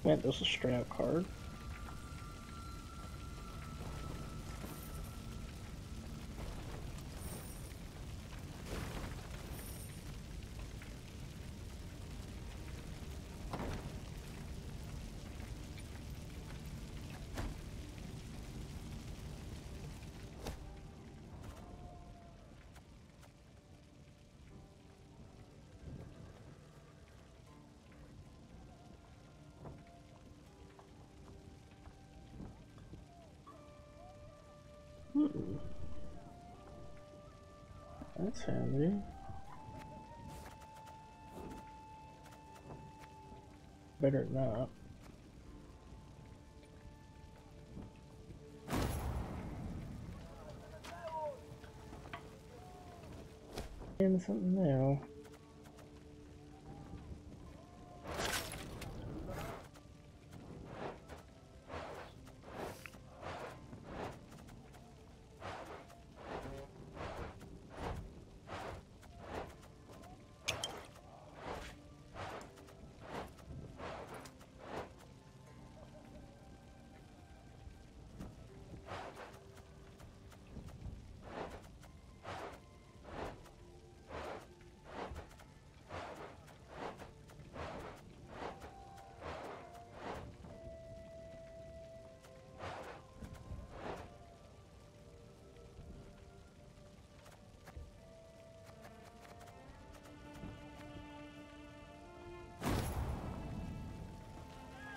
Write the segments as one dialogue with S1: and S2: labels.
S1: Man, this is a straight out card. That's handy. Better not. And something new.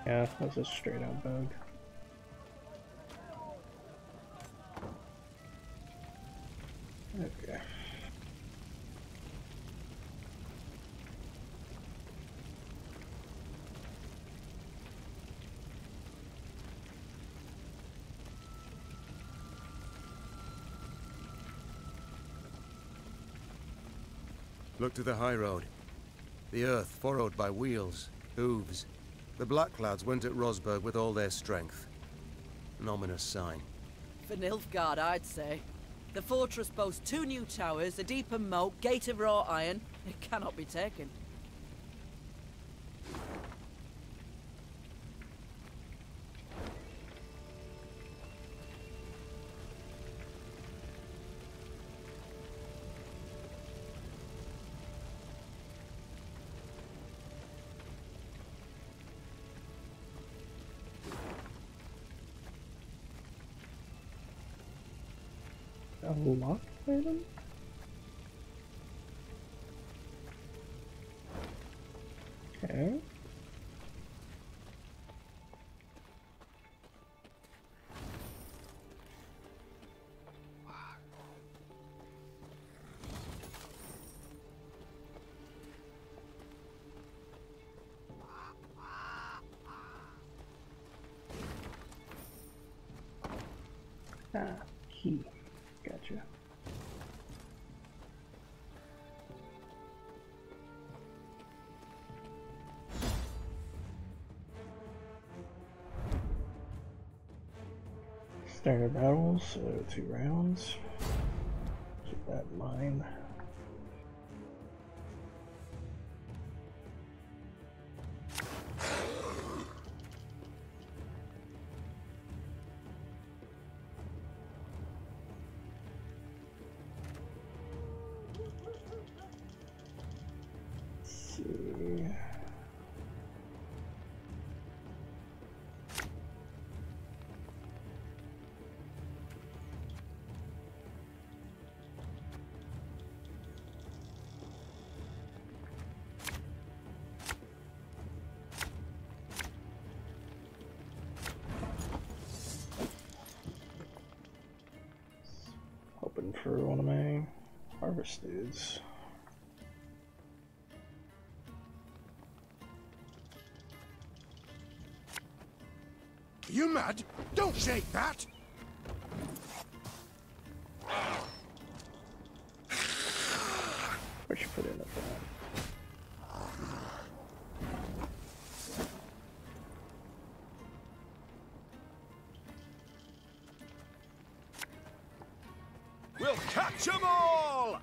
S1: Yeah, that's a straight out bug. Okay.
S2: Look to the high road. The earth furrowed by wheels, hooves. The Black Lads went at Rosberg with all their strength. An ominous sign.
S3: For Nilfgaard, I'd say. The fortress boasts 2 new towers, a deeper moat, gate of raw iron. It cannot be taken.
S1: A lock item? Okay. Ah, key. Gotcha. Standard battles, so 2 rounds. Keep that in mind. Hoping for one of my harvest dudes.
S4: Are you mad? Don't shake that!
S1: What you put in it for that?
S4: We'll catch them all!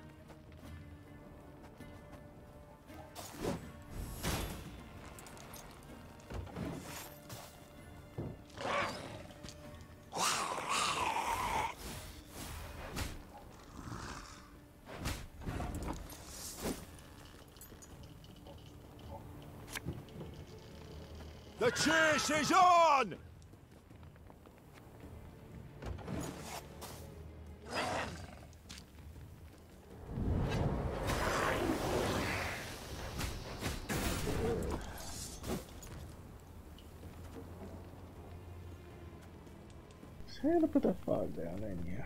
S4: The chase is on!
S1: So I had to put that fog down, didn't you?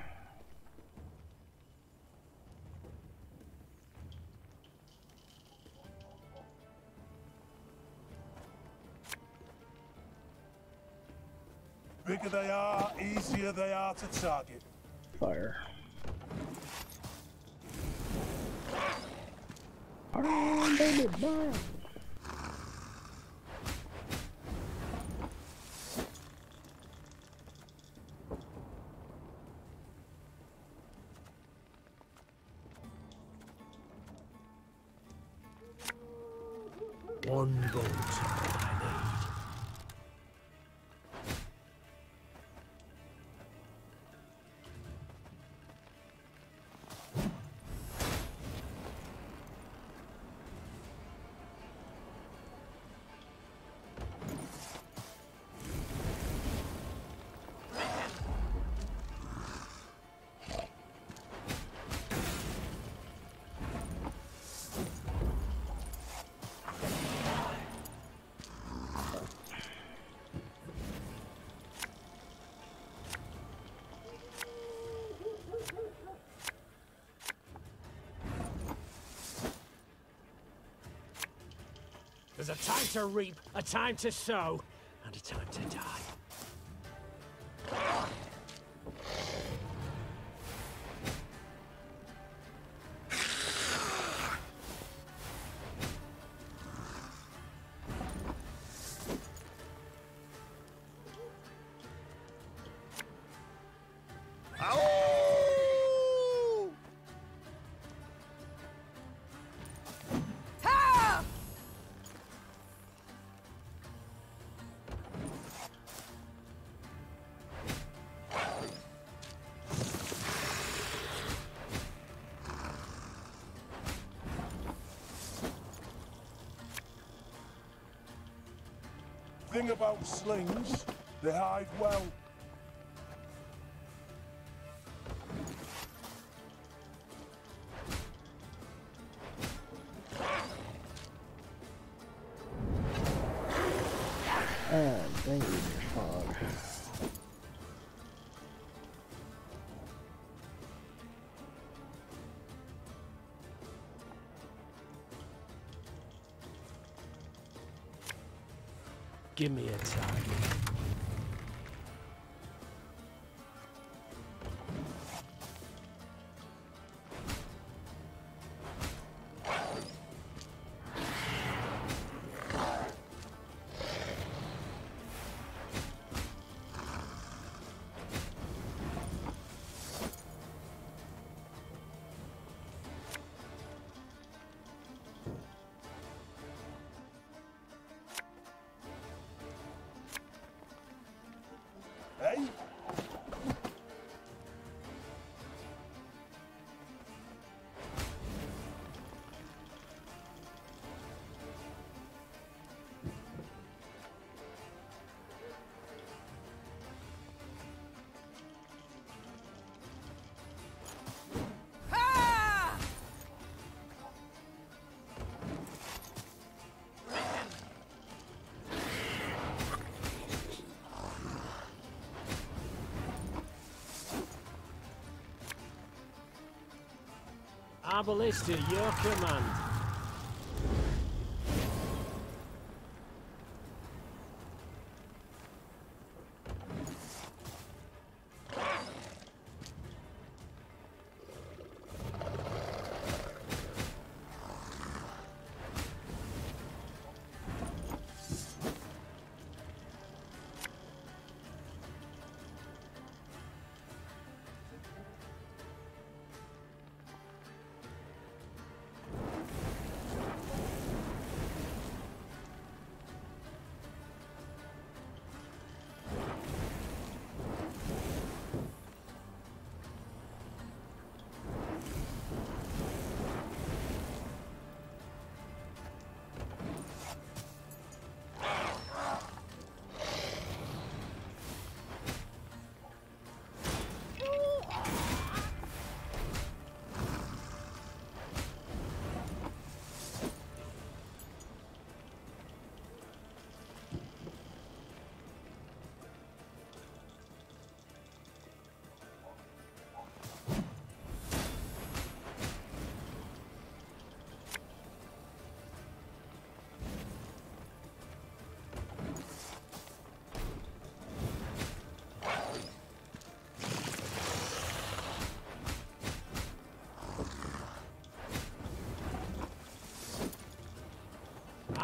S4: Bigger they are, easier they are to target.
S1: Fire. Oh, baby, burn.
S4: One bolt I need.
S5: There's a time to reap, a time to sow, and a time to die.
S4: Thing about slings, they hide well.
S1: Ah, dang you, your fog.
S5: Give me a target.
S4: Hey?
S5: Our ballista, your command.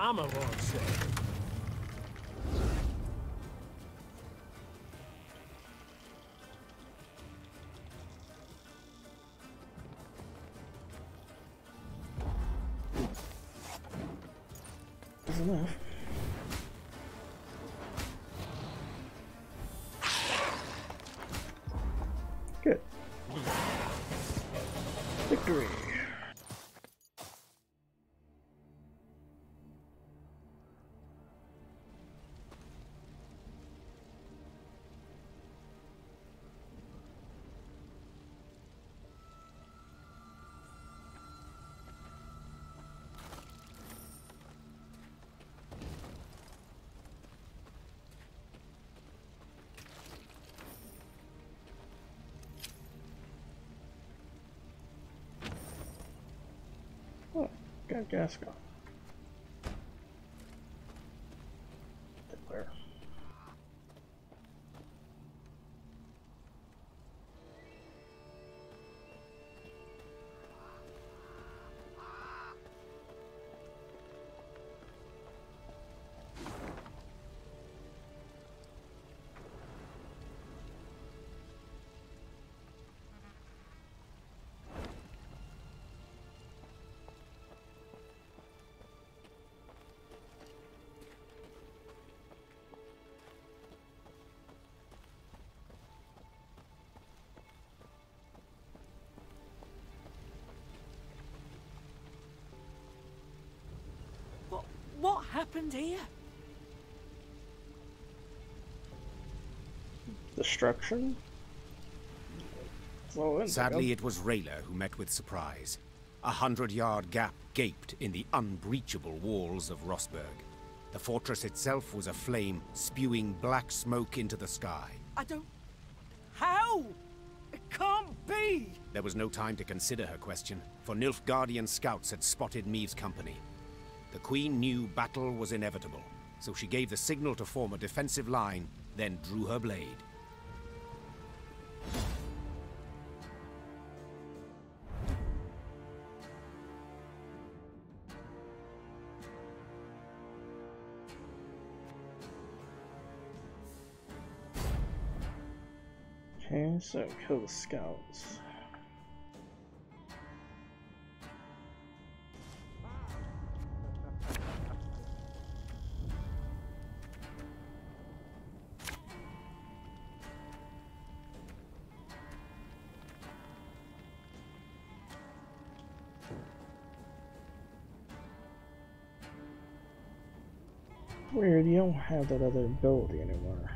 S5: armor won't save.
S1: That's enough. Good. Victory. Oh, got gas gone. There.
S3: What happened here?
S1: Destruction?
S6: Sadly, it was Rayla who met with surprise. 100-yard gap gaped in the unbreachable walls of Rosberg. The fortress itself was aflame, spewing black smoke into the sky.
S3: I don't... How? It can't be!
S6: There was no time to consider her question, for Nilfgaardian scouts had spotted Meave's company. The Queen knew battle was inevitable, so she gave the signal to form a defensive line, then drew her blade.
S1: Okay, so kill the scouts. Weird, you don't have that other ability anymore.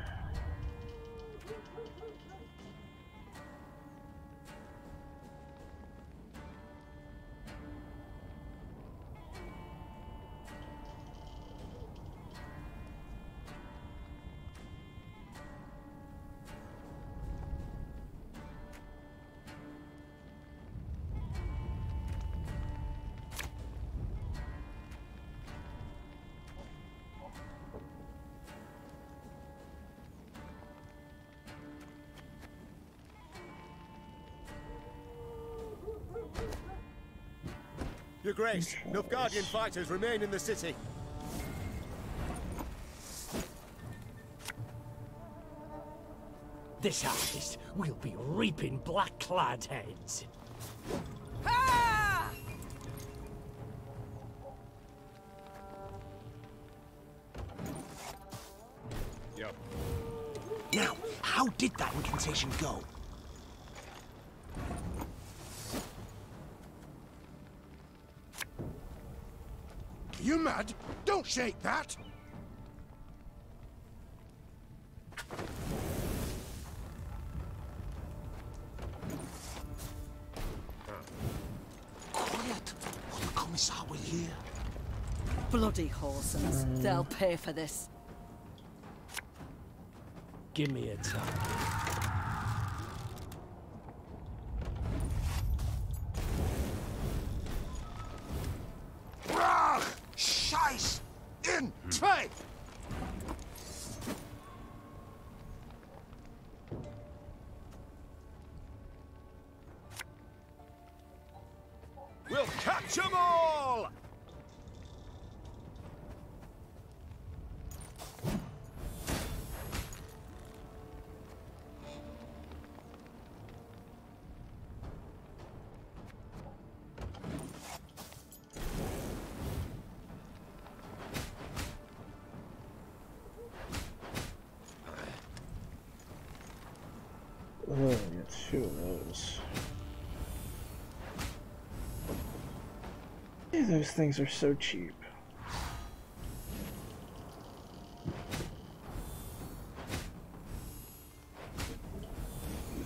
S2: Your Grace, Nilfgaardian fighters remain in the city.
S5: This harvest, we'll be reaping black-clad heads.
S3: Ah!
S2: Yep.
S4: Now, how did that incantation go? Are you mad? Don't shake that! Quiet! Or the Commissar will hear.
S3: Bloody Horsons. They'll pay for this.
S5: Give me a time.
S4: Scheiß! In! Zwei!
S2: We'll catch 'em all!
S1: 2 of those. Those things are so cheap.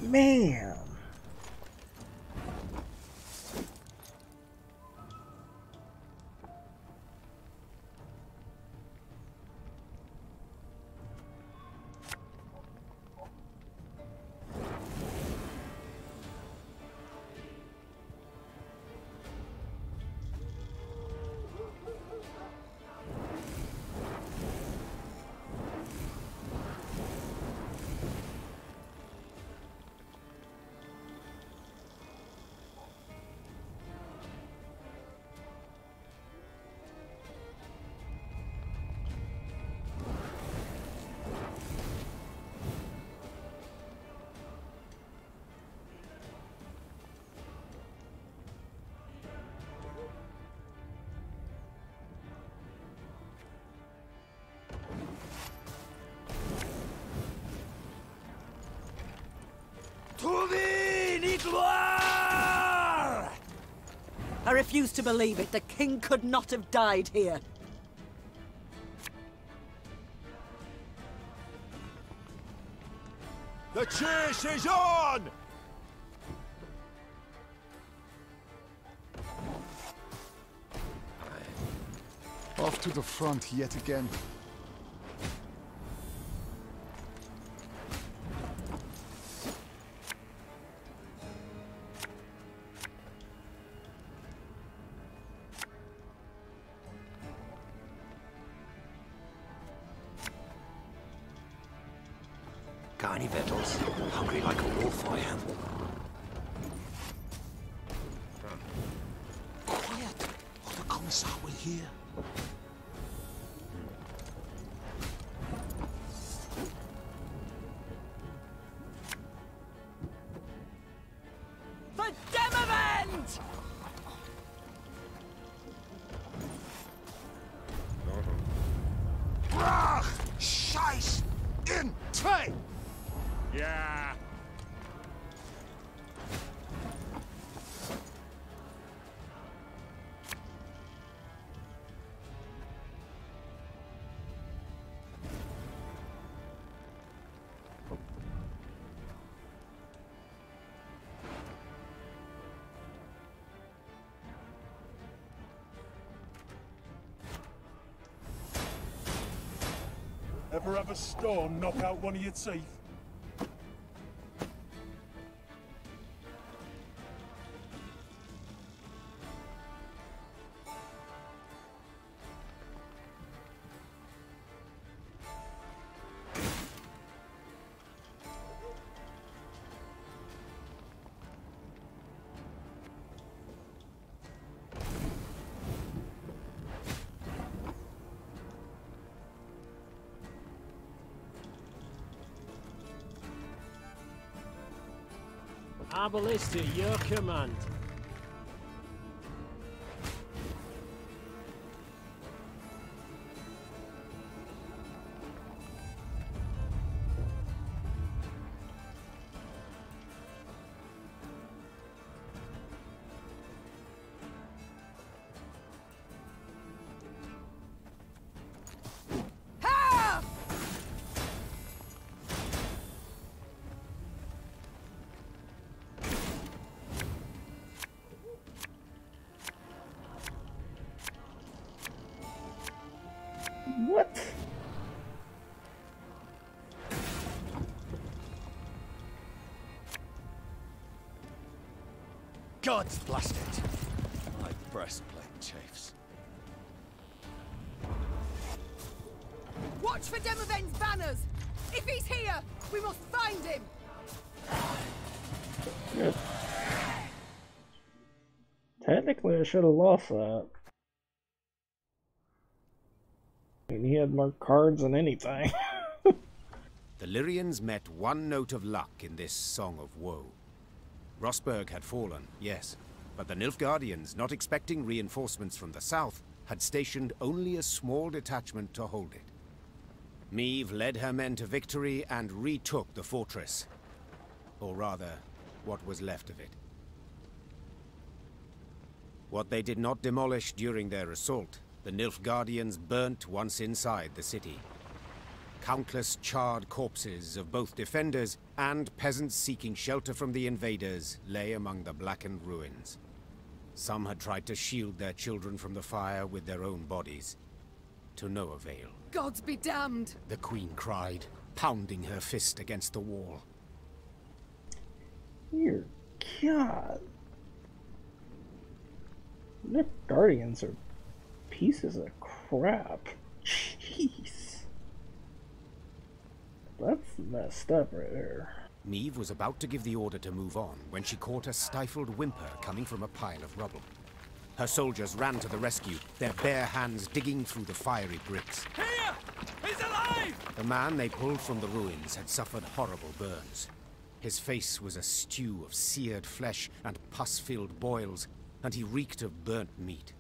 S1: Man.
S3: I refuse to believe it. The king could not have died here.
S4: The chase is on!
S7: Off to the front yet again.
S8: Got any victuals? Hungry like a wolf, I am.
S4: Quiet, or the commissar will hear.
S3: For Demavend!
S4: Brach! Scheiß! In train! Yeah. Ever have a storm knock out one of your teeth?
S5: Our ballista, your command.
S1: What?
S8: God's blast it! My breastplate chafes.
S3: Watch for Demavend's banners! If he's here, we must find him!
S1: Good. Technically, I should have lost that. I mean, he had more cards than anything.
S6: The Lyrians met one note of luck in this song of woe. Rosberg had fallen, yes, but the Nilfgaardians, not expecting reinforcements from the south, had stationed only a small detachment to hold it. Meve led her men to victory and retook the fortress. Or rather, what was left of it. What they did not demolish during their assault, the Nilfgaardians burnt once inside the city. Countless charred corpses of both defenders and peasants seeking shelter from the invaders lay among the blackened ruins. Some had tried to shield their children from the fire with their own bodies. To no avail.
S9: Gods be damned!
S6: The Queen cried, pounding her fist against the wall.
S1: Dear God. The Guardians are pieces of crap. Jeez. That's messed up right there.
S6: Meve was about to give the order to move on when she caught a stifled whimper coming from a pile of rubble. Her soldiers ran to the rescue, their bare hands digging through the fiery bricks.
S8: Here! He's alive!
S6: The man they pulled from the ruins had suffered horrible burns. His face was a stew of seared flesh and pus-filled boils, and he reeked of burnt meat.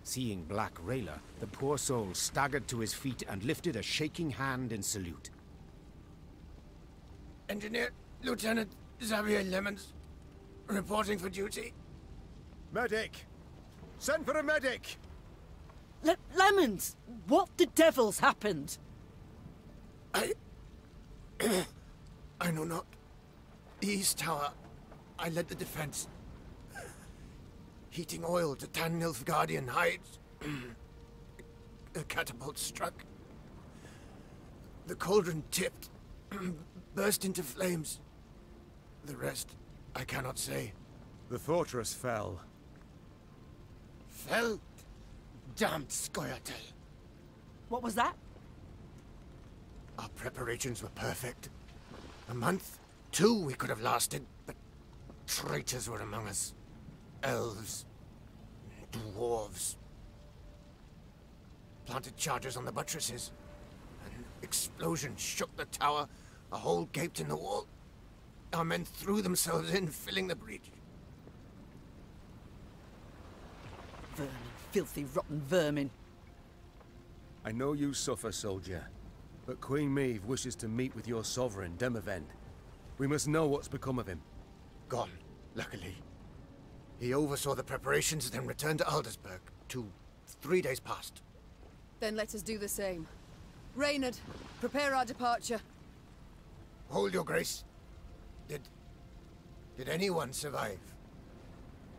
S6: Seeing Black Rayla, the poor soul staggered to his feet and lifted a shaking hand in salute.
S4: Engineer Lieutenant Xavier Lemons, reporting for duty.
S2: Medic! Send for a medic!
S3: Lemons! What the devil's happened?
S4: I know not. The East Tower. I led the defense. Heating oil to tan Nilfgaardian hides. A catapult struck. The cauldron tipped. Burst into flames. The rest, I cannot say.
S2: The fortress fell.
S4: Fell? Damned Scoia'tael.
S3: What was that?
S4: Our preparations were perfect. A month, 2 we could have lasted, but traitors were among us. Elves. Dwarves. Planted charges on the buttresses. An explosion shook the tower. A hole gaped in the wall. Our men threw themselves in, filling the breach.
S3: Vermin, filthy, rotten vermin.
S2: I know you suffer, soldier, but Queen Meve wishes to meet with your sovereign, Demavend. We must know what's become of him.
S4: Gone, luckily. He oversaw the preparations, then returned to Aldersburg. 3 days past.
S9: Then let us do the same. Reynard, prepare our departure.
S4: Hold your grace. Did anyone survive?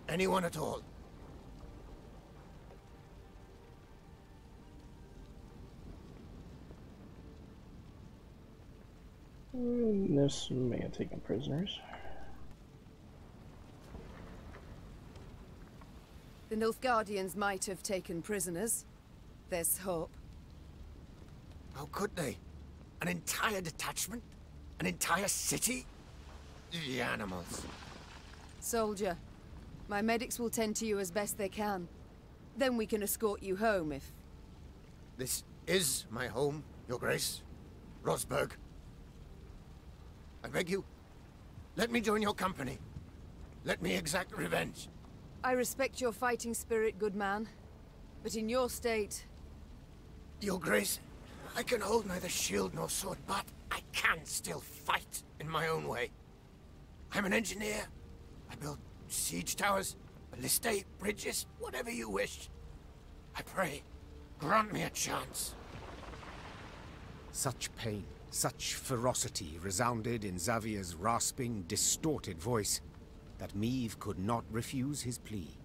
S4: Anyone at all?
S1: This may have taken prisoners.
S9: The Nilfgaardians might have taken prisoners. There's hope.
S4: How could they? An entire detachment? An entire city? The animals.
S9: Soldier, my medics will tend to you as best they can. Then we can escort you home if...
S4: This is my home, your grace. Rosberg. I beg you, let me join your company. Let me exact revenge.
S9: I respect your fighting spirit, good man. But in your state...
S4: Your grace, I can hold neither shield nor sword, but I can still fight in my own way. I'm an engineer. I build siege towers, ballistae, bridges, whatever you wish. I pray, grant me a chance.
S6: Such pain, such ferocity resounded in Xavier's rasping, distorted voice that Meve could not refuse his plea.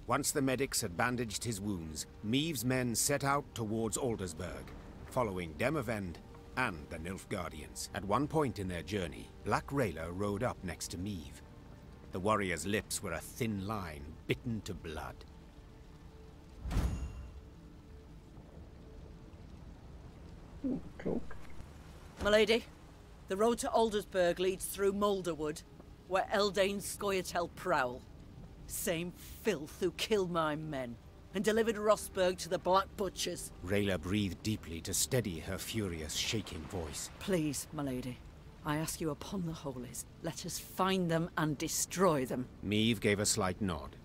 S6: Once the medics had bandaged his wounds, Meve's men set out towards Aldersburg, following Demavend and the Nilfgaardians. At one point in their journey, Black Rayla rode up next to Meve. The warrior's lips were a thin line, bitten to blood.
S1: Cool.
S3: Milady, the road to Aldersburg leads through Moulderwood, where Eldane's Scoia'tael prowl. Same filth who killed my men and delivered Rosberg to the Black Butchers.
S6: Rayla breathed deeply to steady her furious, shaking voice.
S3: Please, milady, I ask you upon the holies, let us find them and destroy them.
S6: Meve gave a slight nod.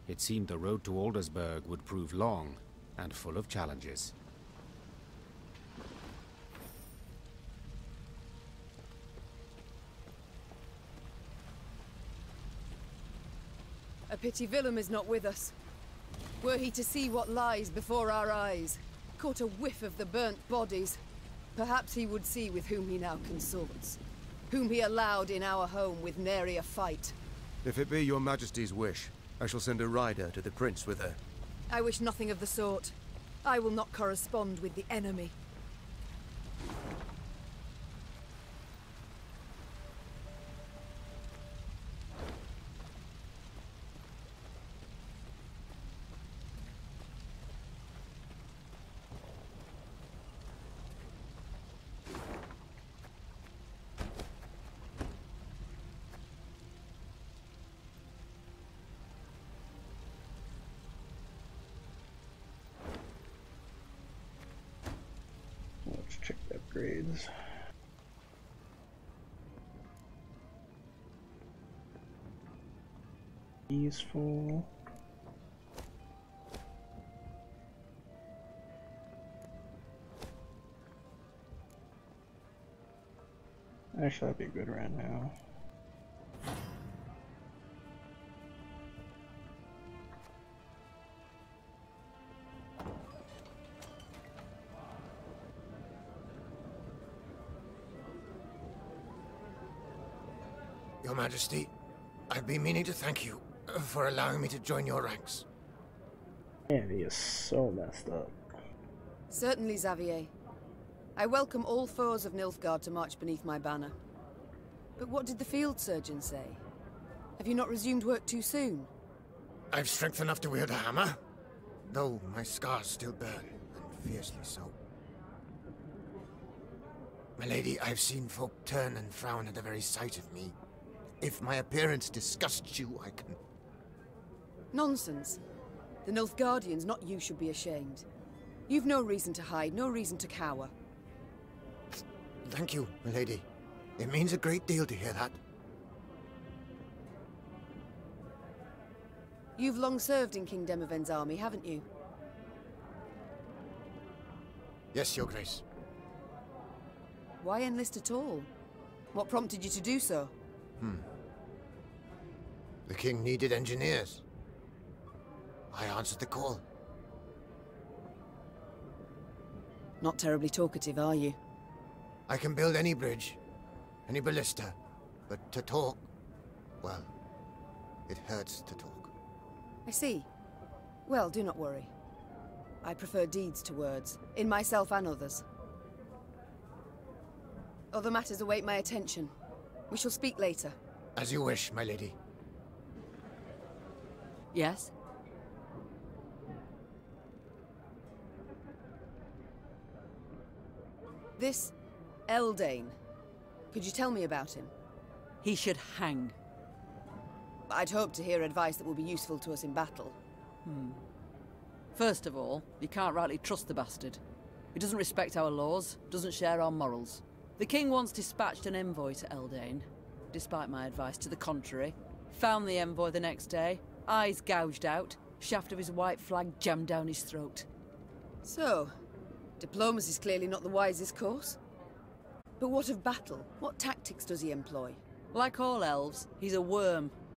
S6: It seemed the road to Aldersburg would prove long and full of challenges.
S9: A pity Willem is not with us. Were he to see what lies before our eyes, caught a whiff of the burnt bodies, perhaps he would see with whom he now consorts, whom he allowed in our home with nary a fight.
S2: If it be your majesty's wish, I shall send a rider to the prince with her.
S9: I wish nothing of the sort. I will not correspond with the enemy.
S1: Let's check the upgrades. Peaceful. Actually, that'd be good right now.
S4: Your Majesty, I've been meaning to thank you for allowing me to join your ranks.
S1: Man, he is so messed up.
S9: Certainly, Xavier. I welcome all foes of Nilfgaard to march beneath my banner. But what did the field surgeon say? Have you not resumed work too soon?
S4: I've strength enough to wield a hammer, though my scars still burn, and fiercely so. My lady, I've seen folk turn and frown at the very sight of me. If my appearance disgusts you, I can...
S9: Nonsense. The Nilfgaardians, not you, should be ashamed. You've no reason to hide, no reason to cower.
S4: Thank you, my lady. It means a great deal to hear that.
S9: You've long served in King Demoven's army, haven't you?
S4: Yes, Your Grace.
S9: Why enlist at all? What prompted you to do so?
S4: The king needed engineers. I answered the call.
S9: Not terribly talkative, are you?
S4: I can build any bridge, any ballista, but to talk, well, it hurts to talk.
S9: I see. Well, do not worry. I prefer deeds to words, in myself and others. Other matters await my attention. We shall speak later.
S4: As you wish, my lady.
S3: Yes?
S9: This Eldane. Could you tell me about him?
S3: He should hang.
S9: I'd hoped to hear advice that will be useful to us in battle.
S3: First of all, you can't rightly trust the bastard. He doesn't respect our laws, doesn't share our morals. The king once dispatched an envoy to Eldane, despite my advice to the contrary. Found the envoy the next day, eyes gouged out, shaft of his white flag jammed down his throat.
S9: So, diplomacy's clearly not the wisest course. But what of battle? What tactics does he employ?
S3: Like all elves, he's a worm,